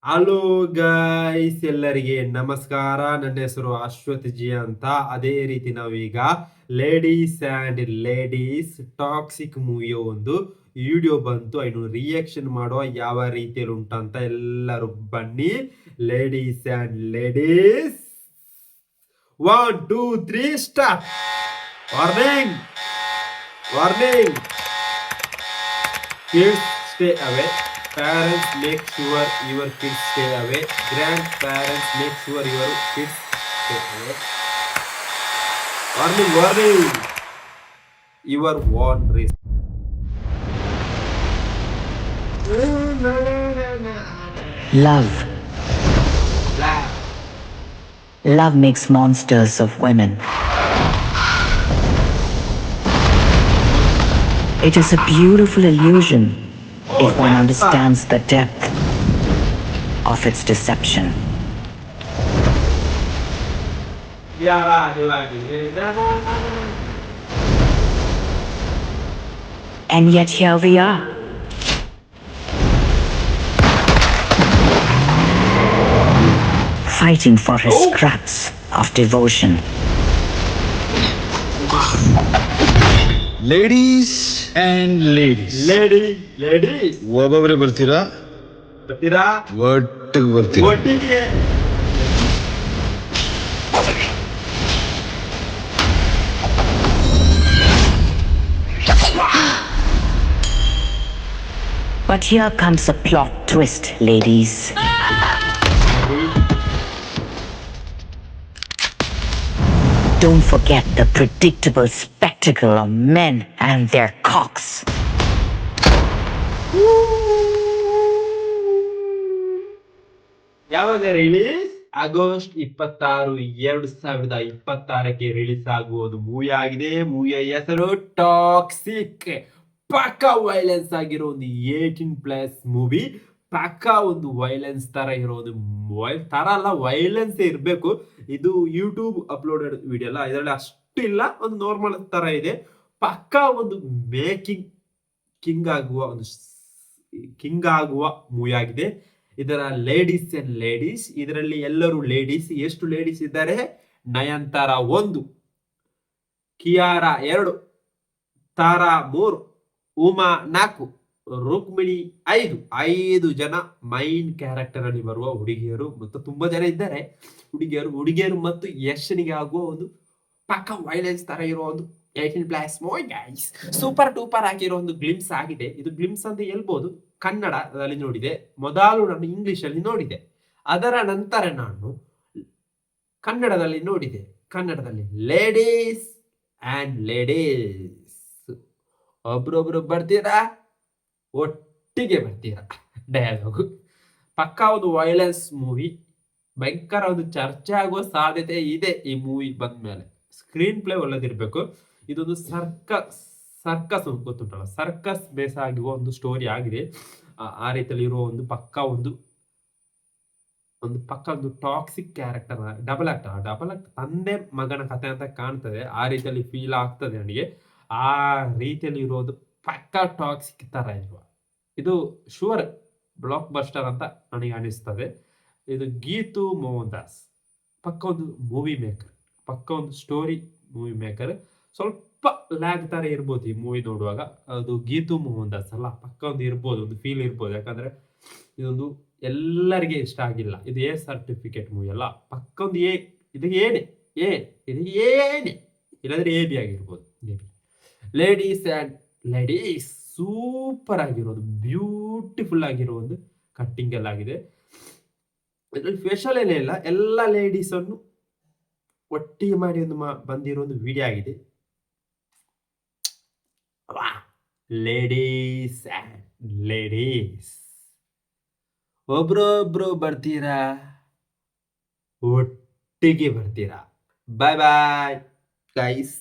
Hello guys, ಎಲ್ಲರಿಗೆ ನಮಸ್ಕಾರ. ನನ್ನ ಹೆಸರು ಅಶ್ವಥ್ ಜಿ ಅಂತ. ಅದೇ ರೀತಿ ನಾವೀಗ ಲೇಡೀಸ್ ಆ್ಯಂಡ್ ಲೇಡೀಸ್ ಟಾಕ್ಸಿಕ್ ಮೂವಿಯ ಒಂದು ವಿಡಿಯೋ ಬಂತು. ಇನ್ನು ರಿಯಾಕ್ಷನ್ ಮಾಡುವ ಯಾವ ರೀತಿಯಲ್ಲಿ ಉಂಟಂತ ಎಲ್ಲರೂ ಬನ್ನಿ. Ladies and ladies, 1 2 3 start. Warning warning, kids stay away. Parents make sure your kids stay away. Grandparents make sure your kids stay away. Warning, warning. Your own risk. Love. Love makes monsters of women. It is a beautiful illusion if one understands the depth of its deception. And yet here we are. Fighting for his scraps of devotion. Ladies and ladies Ladies. ಒಬ್ಬೊಬ್ಬರೇ ಬರ್ತೀರಾ? ಬರ್ತೀರಾ? ಒಟ್ಟಿಗೆ ಬರ್ತೀರಾ? ಒಟ್ಟಿಗೆ. But here comes a plot twist, ladies. Don't forget the predictable spectacle of men and their cocks. ಯಾವಾಗ release? August 26, 2026ಕ್ಕೆ release ಆಗುವುದು movie ಆಗಿದೆ. ಮೂವಿಯ ಹೆಸರು ಟಾಕ್ಸಿಕ್. ಪಕ್ಕಾ ವೈಲೆನ್ಸ್ ಆಗಿರೋ ಒಂದು 18+ ಮೂವಿ. ಪಕ್ಕಾ ಒಂದು ವೈಲೆನ್ಸ್ ತರ ಇರೋ ಒಂದು ತರ ಅಲ್ಲ, ವೈಲೆನ್ಸ್ ಇರಬೇಕು. ಇದು ಯೂಟ್ಯೂಬ್ ಅಪ್ಲೋಡೆಡ್ ವಿಡಿಯೋ ಅಲ್ಲ, ಇದರಲ್ಲಿ ಅಷ್ಟು ಇಲ್ಲ, ಒಂದು ನಾರ್ಮಲ್ ತರ ಇದೆ. ಪಕ್ಕಾ ಒಂದು ಮೇಕಿಂಗ್ ಕಿಂಗ್ ಆಗುವ ಮೂವಿ ಆಗಿದೆ. ಇದರ ಲೇಡೀಸ್ ಅಂಡ್ ಲೇಡೀಸ್, ಇದರಲ್ಲಿ ಎಲ್ಲರೂ ಲೇಡೀಸ್. ಎಷ್ಟು ಲೇಡೀಸ್ ಇದ್ದಾರೆ? ನಯನತಾರ 1, ಕಿಯಾರಾ 2, ತಾರಾ 3, ಉಮಾ 4, ರುಕ್ಮಿಣಿ 5 ಜನ ಮೈನ್ ಕ್ಯಾರೆಕ್ಟರ್ ಅಲ್ಲಿ ಬರುವ ಹುಡುಗಿಯರು. ಮತ್ತು ತುಂಬಾ ಜನ ಇದ್ದಾರೆ ಹುಡುಗಿಯರು ಮತ್ತು ಯಶನಿಗೆ ಆಗುವ ಒಂದು ಪಕ್ಕ ವೈಲೆನ್ಸ್ ತರ ಇರೋ ಒಂದು 18+ ಮೂವಿ ಗೈಸ್. ಸೂಪರ್ ಡೂಪರ್ ಆಗಿರೋ ಒಂದು ಗ್ಲಿಮ್ಸ್ ಆಗಿದೆ. ಇದು ಗ್ಲಿಮ್ಸ್ ಅಂತ ಹೇಳ್ಬೋದು. ಕನ್ನಡದಲ್ಲಿ ನೋಡಿದೆ ಮೊದಲು, ನಾನು ಇಂಗ್ಲಿಷ್ ಅಲ್ಲಿ ನೋಡಿದೆ. ಅದರ ನಂತರ ನಾನು ಕನ್ನಡದಲ್ಲಿ ನೋಡಿದೆ. ಕನ್ನಡದಲ್ಲಿ ಲೇಡೀಸ್ ಅಂಡ್ ಲೇಡೀಸ್. ಒಬ್ರೊಬ್ರು ಬರ್ತೀರಾ, ಒಟ್ಟಿಗೆ ಬರ್ತೀರಾ. ಡಯಲಾಗು ಪಕ್ಕಾ ಒಂದು ವೈಲೆನ್ಸ್ ಮೂವಿ. ಭಯಂಕರ ಒಂದು ಚರ್ಚೆ ಆಗುವ ಸಾಧ್ಯತೆ ಇದೆ ಈ ಮೂವಿ ಬಂದ್ಮೇಲೆ. ಸ್ಕ್ರೀನ್ ಪ್ಲೇ ಒಳ್ಳೆದಿರ್ಬೇಕು. ಇದೊಂದು ಸರ್ಕಸ್ ಗೊತ್ತುಂಟಲ್ಲ, ಸರ್ಕಸ್ ಬೇಸ್ ಆಗಿರುವ ಒಂದು ಸ್ಟೋರಿ ಆಗಿದೆ. ಆ ರೀತಿಯಲ್ಲಿ ಇರುವ ಒಂದು ಪಕ್ಕಾ ಒಂದು ಟಾಕ್ಸಿಕ್ ಕ್ಯಾರೆಕ್ಟರ್, ಡಬಲ್ ಆಕ್ಟ್ ತಂದೆ ಮಗನ ಕಥೆ ಅಂತ ಕಾಣ್ತದೆ. ಆ ರೀತಿಯಲ್ಲಿ ಫೀಲ್ ಆಗ್ತದೆ ನನಗೆ. ಆ ರೀತಿಯಲ್ಲಿ ಇರೋದು ಪಕ್ಕಾ ಟಾಕ್ಸಿಕ್ ತರ ಇರುವ ಇದು ಶೂರ್ ಬ್ಲಾಕ್ ಬಸ್ಟರ್ ಅಂತ ನನಗೆ ಅನಿಸ್ತದೆ. ಇದು ಗೀತು ಮೋಹನ್ ದಾಸ್ ಪಕ್ಕ ಒಂದು ಮೂವಿ ಮೇಕರ್, ಪಕ್ಕ ಒಂದು ಸ್ಟೋರಿ ಮೂವಿ ಮೇಕರ್. ಸ್ವಲ್ಪ ಲ್ಯಾಗ್ ತರ ಇರ್ಬೋದು ಈ ಮೂವಿ ನೋಡುವಾಗ. ಅದು ಗೀತು ಮೋಹನ್ ದಾಸ್ ಅಲ್ಲ, ಪಕ್ಕ ಒಂದು ಇರ್ಬೋದು, ಒಂದು ಫೀಲ್ ಇರ್ಬೋದು. ಯಾಕಂದ್ರೆ ಇದೊಂದು ಎಲ್ಲರಿಗೆ ಇಷ್ಟ ಆಗಿಲ್ಲ. ಇದು ಎ ಸರ್ಟಿಫಿಕೇಟ್ ಮೂವಿ ಅಲ್ಲ, ಪಕ್ಕ ಒಂದು ಇದಕ್ಕೆ ಏನೇ ಇಲ್ಲಾಂದ್ರೆ ಎ ಬಿ ಆಗಿರ್ಬೋದು. ಲೇಡೀಸ್ ಅಂಡ್ ಲೇಡೀಸ್ ಸೂಪರ್ ಆಗಿರೋದು, ಬ್ಯೂಟಿಫುಲ್ ಆಗಿರೋ ಒಂದು ಕಟ್ಟಿಂಗ್ ಎಲ್ಲ ಆಗಿದೆ. ಇದರಲ್ಲಿ ಫೇಶಿಯಲ್ ಇಲ್ಲ, ಎಲ್ಲ ಲೇಡೀಸ್ ಅನ್ನು ಒಟ್ಟಿಗೆ ಮಾಡಿ ಒಂದು ಬಂದಿರೋ ಒಂದು ವಿಡಿಯೋ ಆಗಿದೆ. ಲೇಡೀಸ್ ಅಂಡ್ ಲೇಡೀಸ್, ಒಬ್ರೊಬ್ರು ಬರ್ತೀರಾ, ಒಟ್ಟಿಗೆ ಬರ್ತೀರಾ. ಬಾಯ್ ಬಾಯ್ ಗೈಸ್.